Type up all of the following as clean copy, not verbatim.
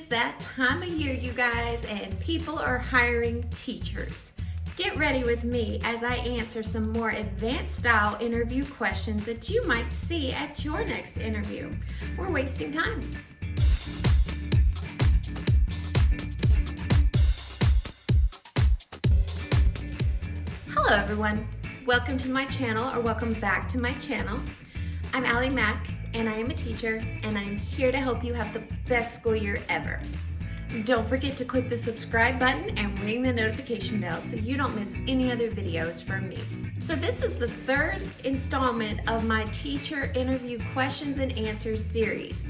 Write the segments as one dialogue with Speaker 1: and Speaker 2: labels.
Speaker 1: is that time of year, you guys, and people are hiring teachers. Get ready with me as I answer some more advanced style interview questions that you might see at your next interview. We're wasting time. Hello everyone, welcome to my channel, or welcome back to my channel. I'm Ali Mack and I am a teacher, and I'm here to help you have the best school year ever. Don't forget to click the subscribe button and ring the notification bell so you don't miss any other videos from me. So this is the third installment of my teacher interview questions and answers series.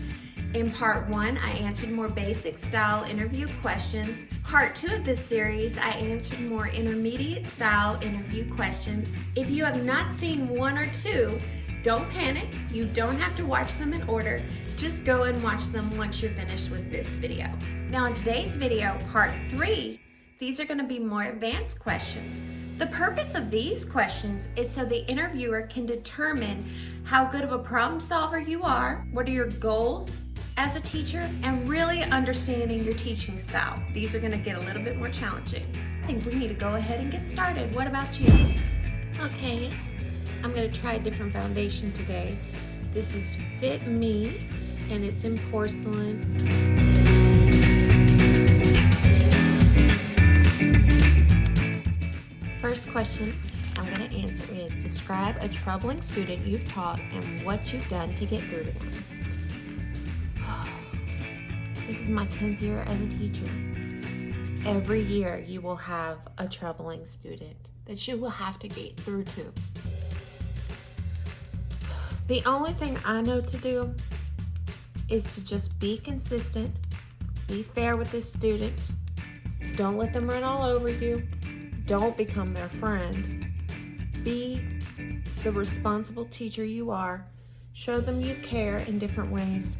Speaker 1: In part 1, I answered more basic style interview questions. Part 2 of this series, I answered more intermediate style interview questions. If you have not seen 1 or 2, don't panic. You don't have to watch them in order. Just go and watch them once you're finished with this video. Now in today's video, part 3, these are going to be more advanced questions. The purpose of these questions is so the interviewer can determine how good of a problem solver you are, what are your goals as a teacher, and really understanding your teaching style. These are going to get a little bit more challenging. I think we need to go ahead and get started. What about you? Okay, I'm going to try a different foundation today. This is Fit Me, and it's in porcelain. First question I'm going to answer is, describe a troubling student you've taught and what you've done to get through to them. This is my 10th year as a teacher. Every year you will have a troubling student that you will have to get through to. The only thing I know to do is to just be consistent, be fair with this student, don't let them run all over you, don't become their friend, be the responsible teacher you are, show them you care in different ways.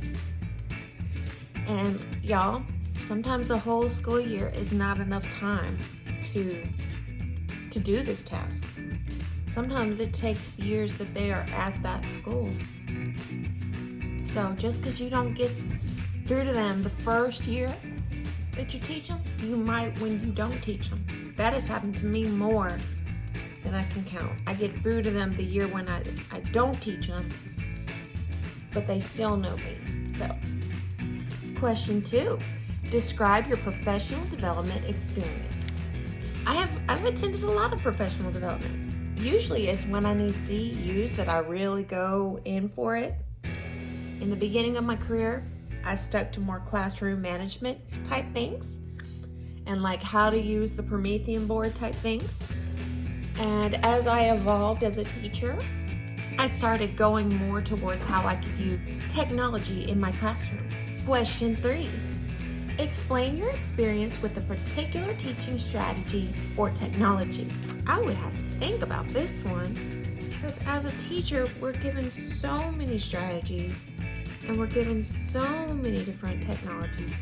Speaker 1: And y'all, sometimes a whole school year is not enough time to do this task. Sometimes it takes years that they are at that school. So just because you don't get through to them the first year that you teach them, you might when you don't teach them. That has happened to me more than I can count. I get through to them the year when I don't teach them, but they still know me. So, question 2, describe your professional development experience. I've attended a lot of professional developments. Usually it's when I need CEUs that I really go in for it. In the beginning of my career, I stuck to more classroom management type things and like how to use the Promethean board type things. And as I evolved as a teacher, I started going more towards how I could use technology in my classroom. Question 3, explain your experience with a particular teaching strategy or technology. I would have to think about this one because as a teacher, we're given so many strategies and we're given so many different technologies.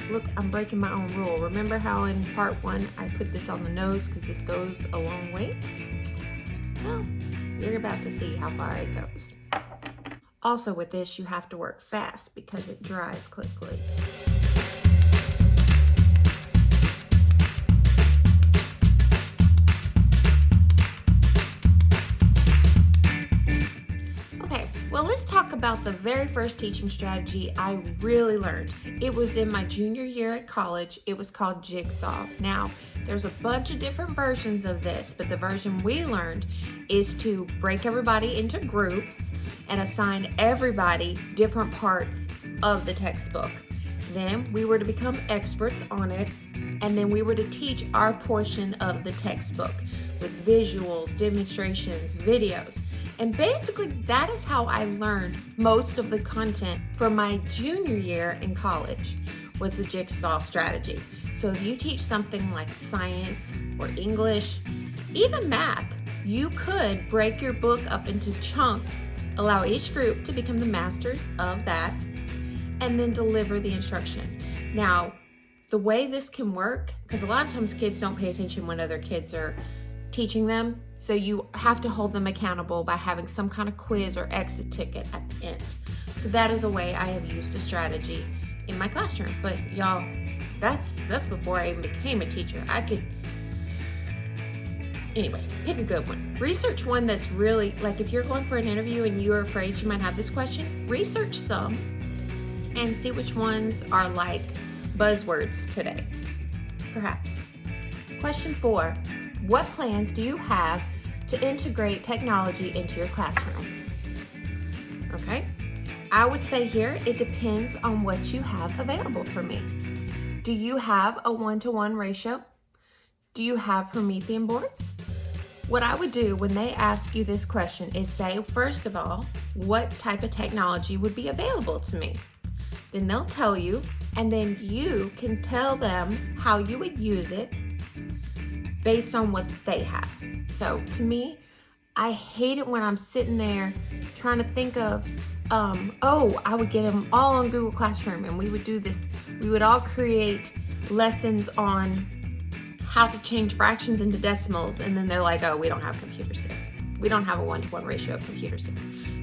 Speaker 1: Look, I'm breaking my own rule. Remember how in part 1 I put this on the nose because this goes a long way? Well, you're about to see how far it goes. Also with this, you have to work fast because it dries quickly. Well, let's talk about the very first teaching strategy I really learned. It was in my junior year at college. It was called Jigsaw. Now, there's a bunch of different versions of this, but the version we learned is to break everybody into groups and assign everybody different parts of the textbook. Then we were to become experts on it, and then we were to teach our portion of the textbook with visuals, demonstrations, videos. And basically that is how I learned most of the content for my junior year in college, was the Jigsaw strategy. So if you teach something like science or English, even math, you could break your book up into chunks, allow each group to become the masters of that, and then deliver the instruction. Now, the way this can work, because a lot of times kids don't pay attention when other kids are teaching them, so you have to hold them accountable by having some kind of quiz or exit ticket at the end. So that is a way I have used a strategy in my classroom. But y'all, that's before I even became a teacher. Anyway, pick a good one. Research one that's really, like if you're going for an interview and you're afraid you might have this question, research some and see which ones are like buzzwords today, perhaps. Question 4, what plans do you have to integrate technology into your classroom? Okay, I would say here, it depends on what you have available for me. Do you have a 1-to-1 ratio? Do you have Promethean boards? What I would do when they ask you this question is say, first of all, what type of technology would be available to me? Then they'll tell you, and then you can tell them how you would use it based on what they have. So to me, I hate it when I'm sitting there trying to think of, I would get them all on Google Classroom and we would do this. We would all create lessons on how to change fractions into decimals, and then they're like, oh, we don't have computers here. We don't have a 1-to-1 ratio of computers here.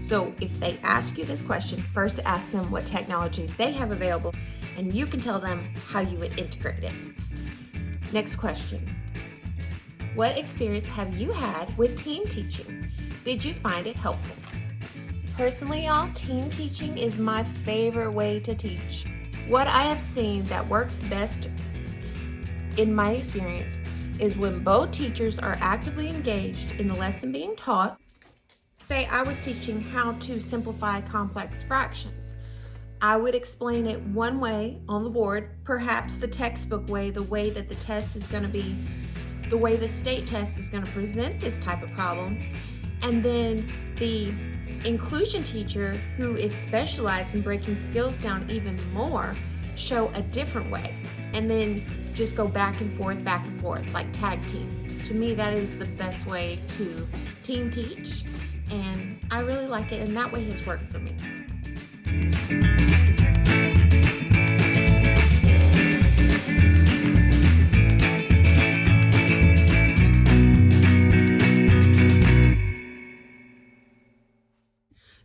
Speaker 1: So if they ask you this question, first ask them what technology they have available, and you can tell them how you would integrate it. Next question. What experience have you had with team teaching? Did you find it helpful? Personally, y'all, team teaching is my favorite way to teach. What I have seen that works best in my experience is when both teachers are actively engaged in the lesson being taught. Say I was teaching how to simplify complex fractions. I would explain it one way on the board, perhaps the textbook way, the way that the test is going to be, the way the state test is going to present this type of problem. And then the inclusion teacher, who is specialized in breaking skills down even more, show a different way. And then just go back and forth, like tag team. To me, that is the best way to team teach, and I really like it, and that way has worked for me.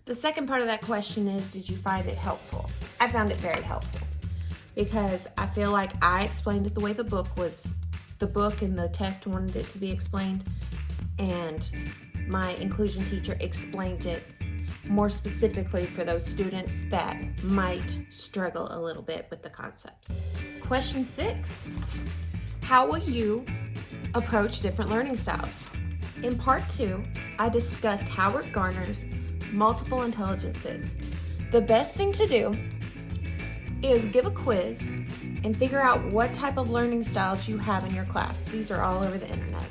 Speaker 1: The second part of that question is, did you find it helpful? I found it very helpful, because I feel like I explained it the way the book and the test wanted it to be explained, and my inclusion teacher explained it more specifically for those students that might struggle a little bit with the concepts. Question 6, how will you approach different learning styles? In part 2, I discussed Howard Gardner's multiple intelligences. The best thing to do is give a quiz and figure out what type of learning styles you have in your class. These are all over the internet.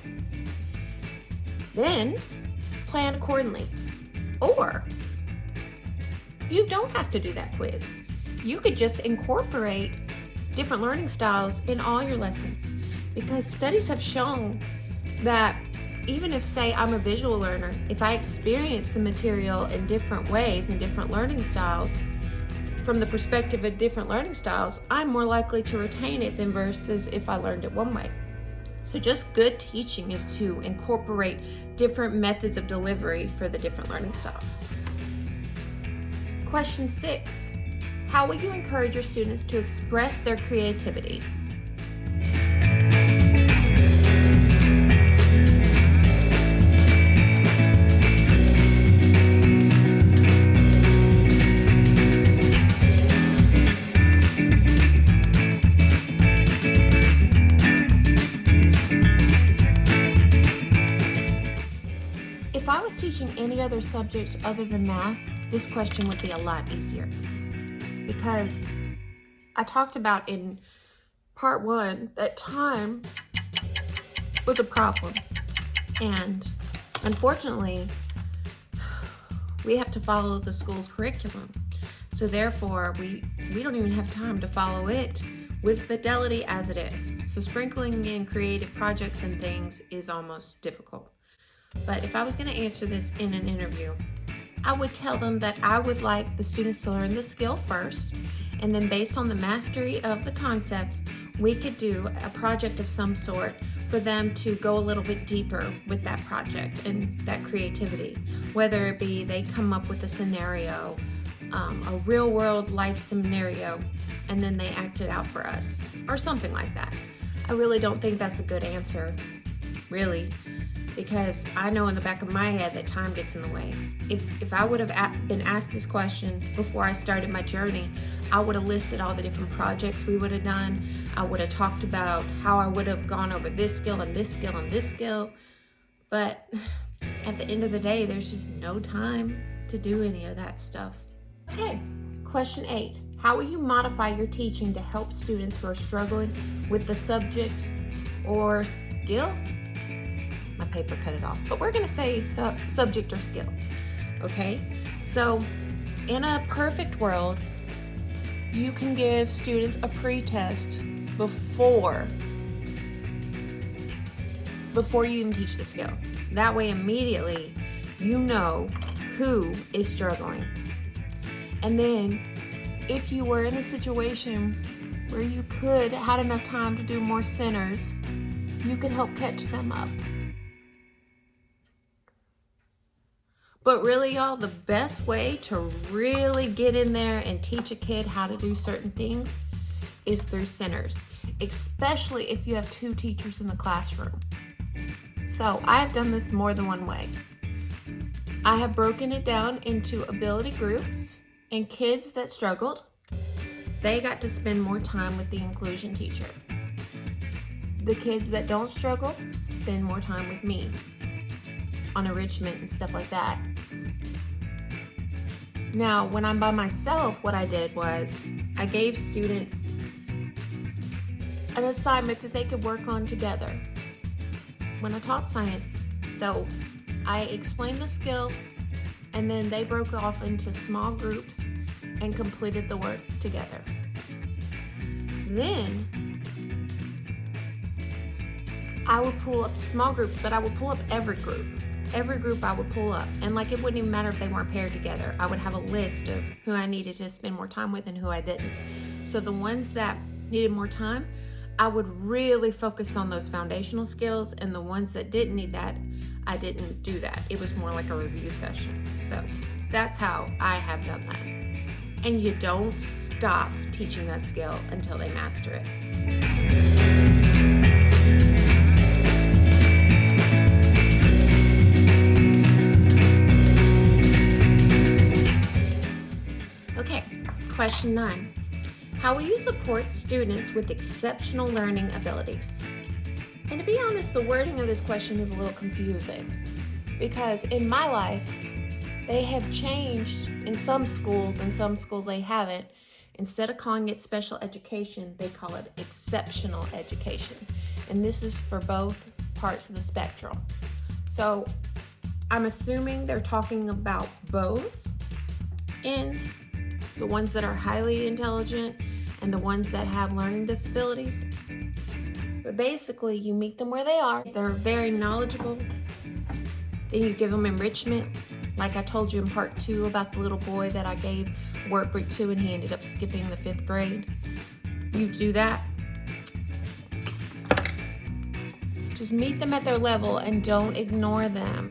Speaker 1: Then plan accordingly. Or you don't have to do that quiz. You could just incorporate different learning styles in all your lessons, because studies have shown that even if, say, I'm a visual learner, if I experience the material in different ways and different learning styles, from the perspective of different learning styles, I'm more likely to retain it than versus if I learned it one way. So just good teaching is to incorporate different methods of delivery for the different learning styles. Question 6, how will you encourage your students to express their creativity? If I was teaching any other subject other than math, this question would be a lot easier, because I talked about in part 1 that time was a problem, and unfortunately we have to follow the school's curriculum, so therefore we don't even have time to follow it with fidelity as it is. So sprinkling in creative projects and things is almost difficult. But if I was going to answer this in an interview, I would tell them that I would like the students to learn the skill first, and then based on the mastery of the concepts, we could do a project of some sort for them to go a little bit deeper with that project and that creativity. Whether it be they come up with a scenario, a real world life scenario, and then they act it out for us, or something like that. I really don't think that's a good answer, really, because I know in the back of my head that time gets in the way. If I would have been asked this question before I started my journey, I would have listed all the different projects we would have done. I would have talked about how I would have gone over this skill and this skill and this skill. But at the end of the day, there's just no time to do any of that stuff. Okay, question 8. How will you modify your teaching to help students who are struggling with the subject or skill? My paper cut it off, but we're gonna say subject or skill. Okay, so in a perfect world, you can give students a pre-test before you even teach the skill. That way immediately you know who is struggling. And then if you were in a situation where you had enough time to do more centers, you could help catch them up. But really, y'all, the best way to really get in there and teach a kid how to do certain things is through centers, especially if you have 2 teachers in the classroom. So I have done this more than one way. I have broken it down into ability groups, and kids that struggled, they got to spend more time with the inclusion teacher. The kids that don't struggle spend more time with me on enrichment and stuff like that. Now, when I'm by myself, what I did was I gave students an assignment that they could work on together. When I taught science, so I explained the skill, and then they broke off into small groups and completed the work together. Then I would pull up small groups, but I would pull up every group. Every group I would pull up, and like it wouldn't even matter if they weren't paired together. I would have a list of who I needed to spend more time with and who I didn't. So the ones that needed more time, I would really focus on those foundational skills, and the ones that didn't need that, I didn't do that. It was more like a review session. So that's how I have done that. And you don't stop teaching that skill until they master it. Question 9. How will you support students with exceptional learning abilities? And to be honest, the wording of this question is a little confusing, because in my life, they have changed in some schools, and some schools they haven't. Instead of calling it special education, they call it exceptional education. And this is for both parts of the spectrum. So I'm assuming they're talking about both ends, the ones that are highly intelligent and the ones that have learning disabilities. But basically, you meet them where they are. They're very knowledgeable. Then you give them enrichment. Like I told you in part 2 about the little boy that I gave workbook to and he ended up skipping the 5th grade. You do that. Just meet them at their level and don't ignore them.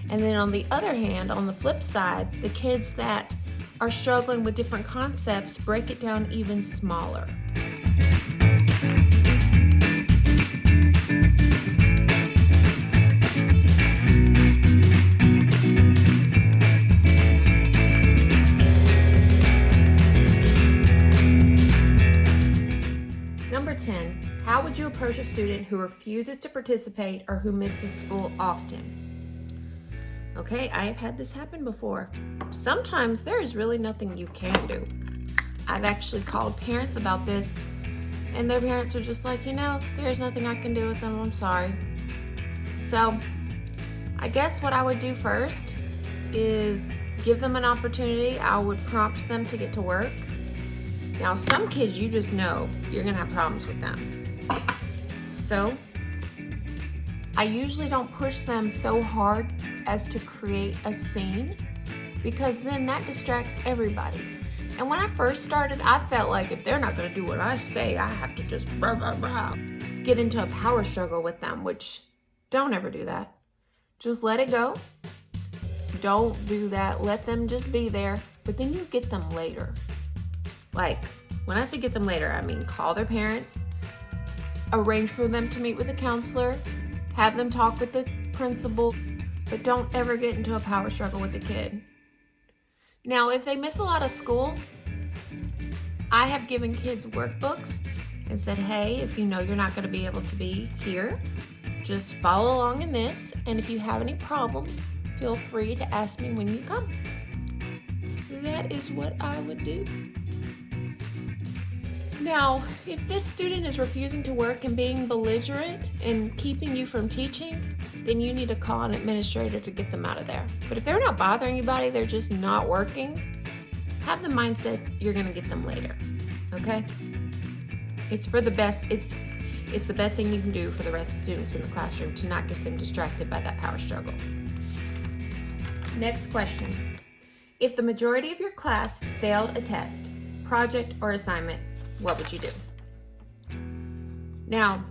Speaker 1: And then on the other hand, on the flip side, the kids that are struggling with different concepts, break it down even smaller. Number 10, how would you approach a student who refuses to participate or who misses school often? Okay, I have had this happen before. Sometimes there is really nothing you can do. I've actually called parents about this, and their parents are just like, there's nothing I can do with them, I'm sorry. So I guess what I would do first is give them an opportunity. I would prompt them to get to work. Now, some kids, you just know you're gonna have problems with them. So I usually don't push them so hard as to create a scene, because then that distracts everybody. And when I first started, I felt like if they're not gonna do what I say, I have to just get into a power struggle with them, which don't ever do that. Just let it go. Don't do that. Let them just be there, but then you get them later. Like When I say get them later, I mean call their parents, arrange for them to meet with a counselor, have them talk with the principal, but don't ever get into a power struggle with the kid. Now, if they miss a lot of school, I have given kids workbooks and said, hey, if you know you're not going to be able to be here, just follow along in this, and if you have any problems, feel free to ask me when you come. That is what I would do. Now, if this student is refusing to work and being belligerent and keeping you from teaching, then you need to call an administrator to get them out of there. But if they're not bothering anybody, they're just not working, have the mindset you're gonna get them later, okay? It's for the best, it's the best thing you can do for the rest of the students in the classroom to not get them distracted by that power struggle. Next question. If the majority of your class failed a test, project, or assignment, what would you do? Now,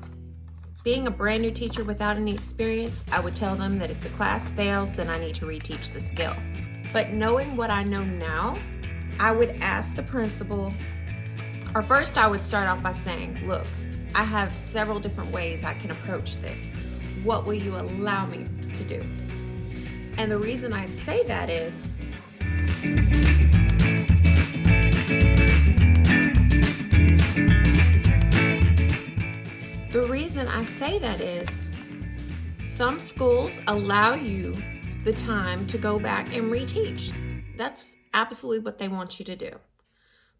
Speaker 1: being a brand new teacher without any experience, I would tell them that if the class fails, then I need to reteach the skill. But knowing what I know now, I would ask the principal, or first I would start off by saying, look, I have several different ways I can approach this. What will you allow me to do? And the reason I say that is, some schools allow you the time to go back and reteach. That's absolutely what they want you to do.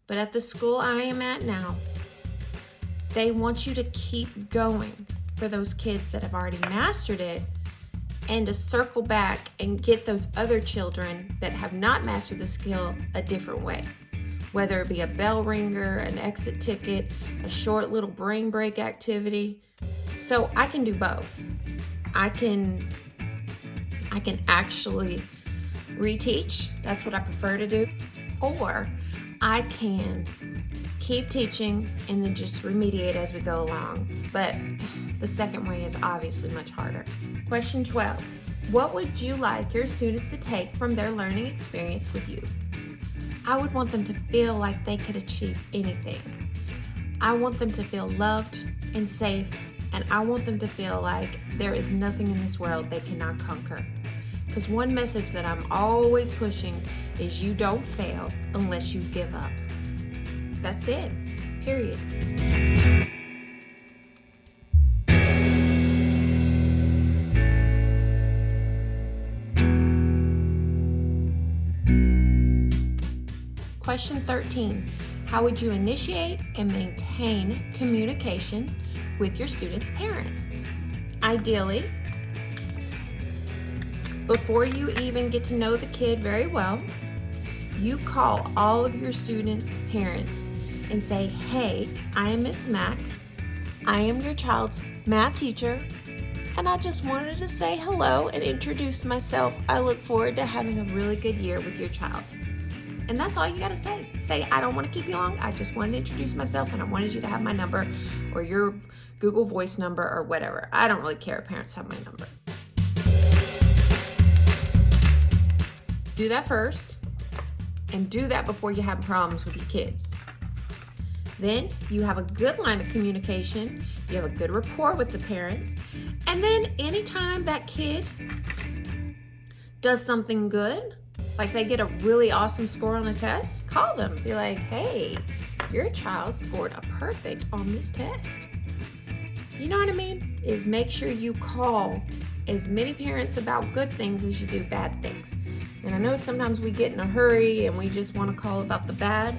Speaker 1: But at the school I am at now, they want you to keep going for those kids that have already mastered it, and to circle back and get those other children that have not mastered the skill a different way. Whether it be a bell ringer, an exit ticket, a short little brain break activity. So I can do both. I can actually reteach, that's what I prefer to do, or I can keep teaching and then just remediate as we go along. But the second way is obviously much harder. Question 12. What would you like your students to take from their learning experience with you? I would want them to feel like they could achieve anything. I want them to feel loved and safe, and I want them to feel like there is nothing in this world they cannot conquer. Because one message that I'm always pushing is you don't fail unless you give up. That's it, period. Question 13, how would you initiate and maintain communication with your students' parents? Ideally, before you even get to know the kid very well, you call all of your students' parents and say, hey, I am Miss Mack. I am your child's math teacher, and I just wanted to say hello and introduce myself. I look forward to having a really good year with your child. And that's all you gotta say. Say, I don't wanna keep you long. I just wanted to introduce myself, and I wanted you to have my number or your Google Voice number or whatever. I don't really care if parents have my number. Do that first, and do that before you have problems with your kids. Then you have a good line of communication, you have a good rapport with the parents, and then anytime that kid does something good, like they get a really awesome score on a test, call them. Be like, hey, your child scored a perfect on this test. You know what I mean? Is make sure you call as many parents about good things as you do bad things. And I know sometimes we get in a hurry and we just want to call about the bad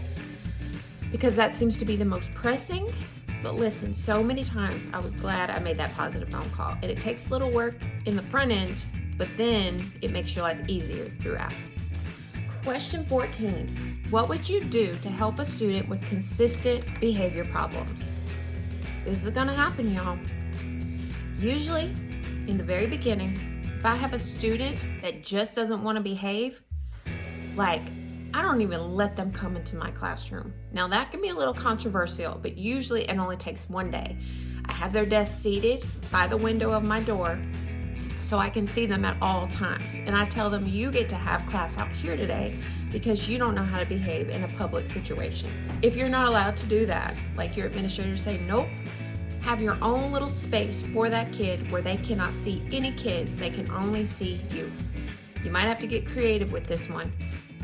Speaker 1: because that seems to be the most pressing. But listen, so many times I was glad I made that positive phone call. And it takes little work in the front end, but then it makes your life easier throughout. Question 14, what would you do to help a student with consistent behavior problems? This is gonna happen, y'all. Usually, in the very beginning, if I have a student that just doesn't wanna behave, like, I don't even let them come into my classroom. Now that can be a little controversial, but usually it only takes one day. I have their desk seated by the window of my door so I can see them at all times. And I tell them, you get to have class out here today because you don't know how to behave in a public situation. If you're not allowed to do that, like your administrators say, nope, have your own little space for that kid where they cannot see any kids, they can only see you. You might have to get creative with this one,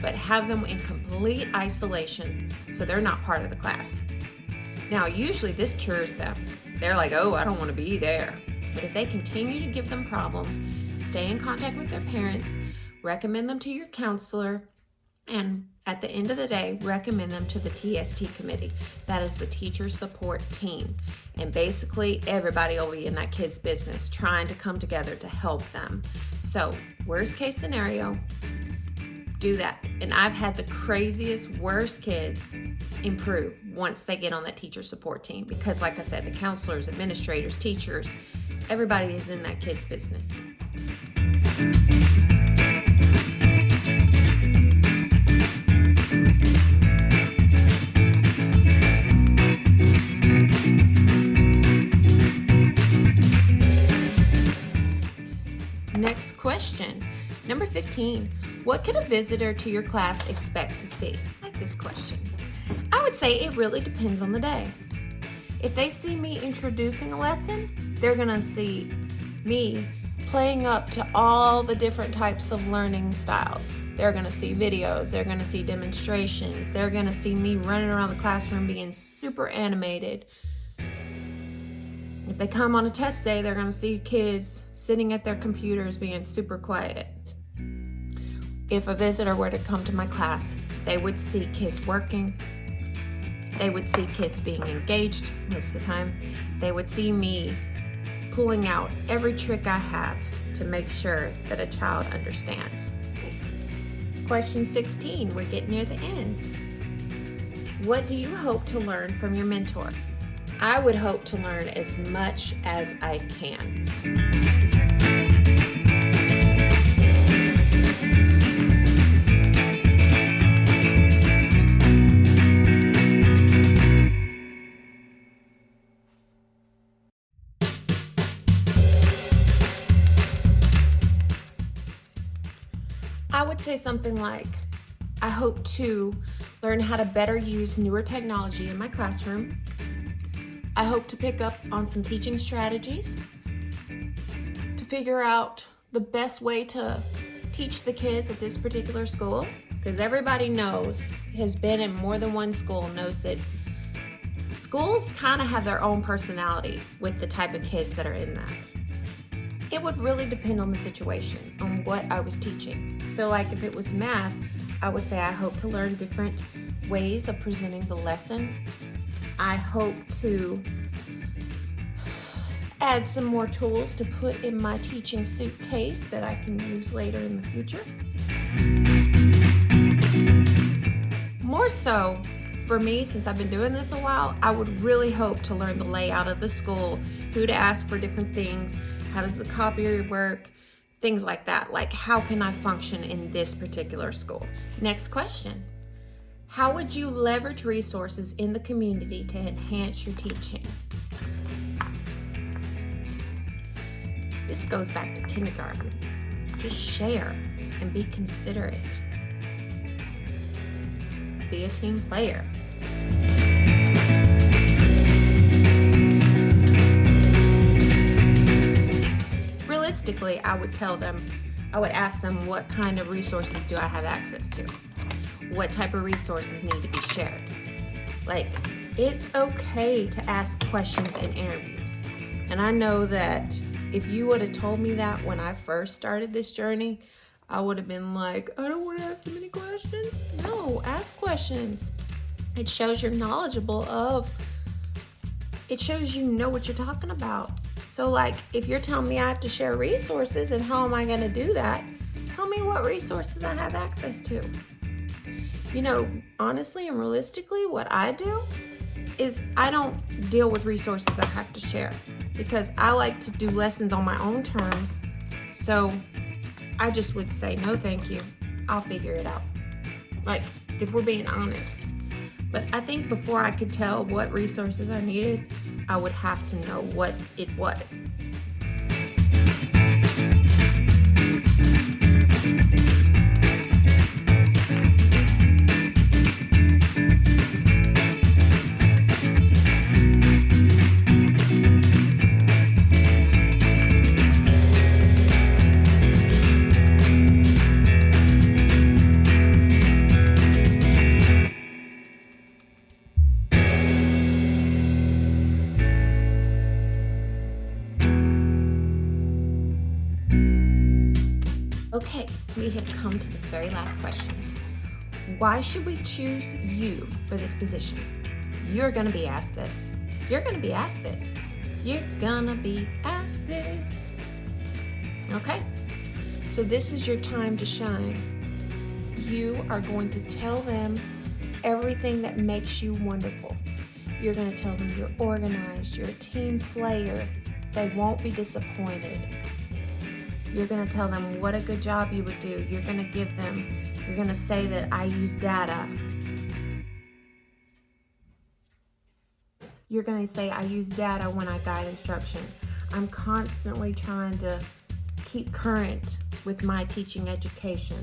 Speaker 1: but have them in complete isolation so they're not part of the class. Now, usually this cures them. They're like, oh, I don't want to be there. But if they continue to give them problems, stay in contact with their parents, recommend them to your counselor, and at the end of the day, recommend them to the TST committee. That is the teacher support team. And basically everybody will be in that kid's business trying to come together to help them. So worst case scenario, do that. And I've had the craziest, worst kids improve once they get on that teacher support team, because like I said, the counselors, administrators, teachers, everybody is in that kid's business. Next question, number 15. What could a visitor to your class expect to see? I like this question. I would say it really depends on the day. If they see me introducing a lesson, they're gonna see me playing up to all the different types of learning styles. They're gonna see videos, they're gonna see demonstrations, they're gonna see me running around the classroom being super animated. If they come on a test day, they're gonna see kids sitting at their computers being super quiet. If a visitor were to come to my class, they would see kids working. They would see kids being engaged most of the time. They would see me pulling out every trick I have to make sure that a child understands. Question 16, we're getting near the end. What do you hope to learn from your mentor? I would hope to learn as much as I can. I would say something like, I hope to learn how to better use newer technology in my classroom. I hope to pick up on some teaching strategies to figure out the best way to teach the kids at this particular school, because everybody knows, has been in more than one school, knows that schools kind of have their own personality with the type of kids that are in that. It would really depend on the situation, on what I was teaching. So like if it was math, I would say I hope to learn different ways of presenting the lesson. I hope to add some more tools to put in my teaching suitcase that I can use later in the future. More so, for me, since I've been doing this a while, I would really hope to learn the layout of the school, who to ask for different things, how does the copier work, things like that. Like, how can I function in this particular school? Next question. How would you leverage resources in the community to enhance your teaching? This goes back to kindergarten. Just share and be considerate. Be a team player. Realistically, I would tell them, I would ask them, what kind of resources do I have access to? What type of resources need to be shared? Like, it's okay to ask questions in interviews. And I know that if you would have told me that when I first started this journey, I would have been like, I don't want to ask so many questions. No, ask questions. It shows you're knowledgeable of, it shows you know what you're talking about. So like, if you're telling me I have to share resources, and how am I going to do that? Tell me what resources I have access to. You know, honestly and realistically, what I do is I don't deal with resources I have to share, because I like to do lessons on my own terms. So I just would say, no, thank you. I'll figure it out. Like, if we're being honest. But I think before I could tell what resources I needed, I would have to know what it was. Okay, we have come to the very last question. Why should we choose you for this position? You're gonna be asked this. You're gonna be asked this. You're gonna be asked this. Okay? So this is your time to shine. You are going to tell them everything that makes you wonderful. You're going to tell them you're organized, you're a team player. They won't be disappointed. You're going to tell them what a good job you would do. You're going to say that I use data. You're going to say I use data when I guide instruction. I'm constantly trying to keep current with my teaching education.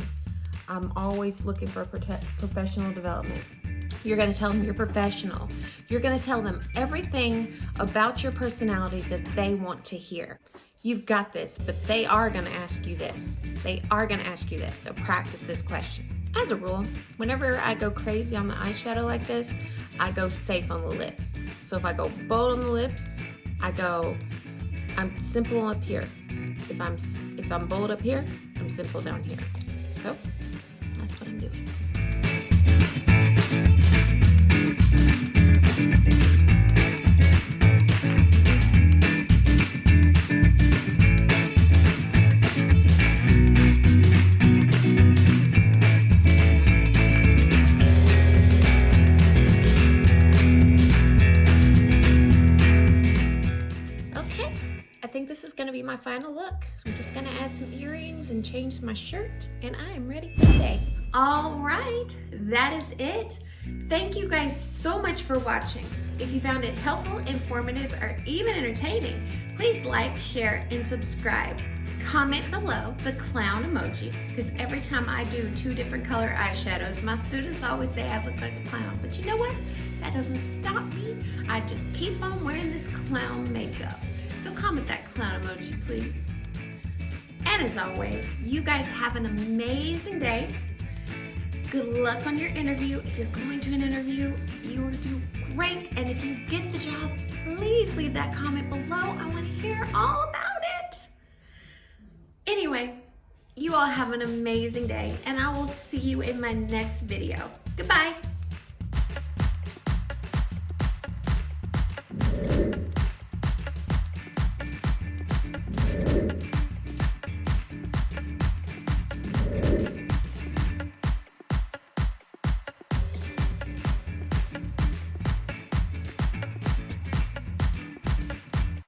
Speaker 1: I'm always looking for professional development. You're going to tell them you're professional. You're going to tell them everything about your personality that they want to hear. You've got this, but they are going to ask you this. They are going to ask you this, so practice this question. As a rule, whenever I go crazy on the eyeshadow like this, I go safe on the lips. So if I go bold on the lips, I'm simple up here. If I'm bold up here, I'm simple down here. So that's what I'm doing. I think this is going to be my final look. I'm just going to add some earrings and change my shirt, and I am ready for the day. All right, that is it. Thank you guys so much for watching. If you found it helpful, informative, or even entertaining, please like, share, and subscribe. Comment below the clown emoji, because every time I do 2 different color eyeshadows, my students always say I look like a clown. But you know what? That doesn't stop me. I just keep on wearing this clown makeup. So comment that clown emoji, please. And as always, you guys have an amazing day. Good luck on your interview. If you're going to an interview, you will do great. And if you get the job, please leave that comment below. I want to hear all about it. Anyway, you all have an amazing day, and I will see you in my next video. Goodbye.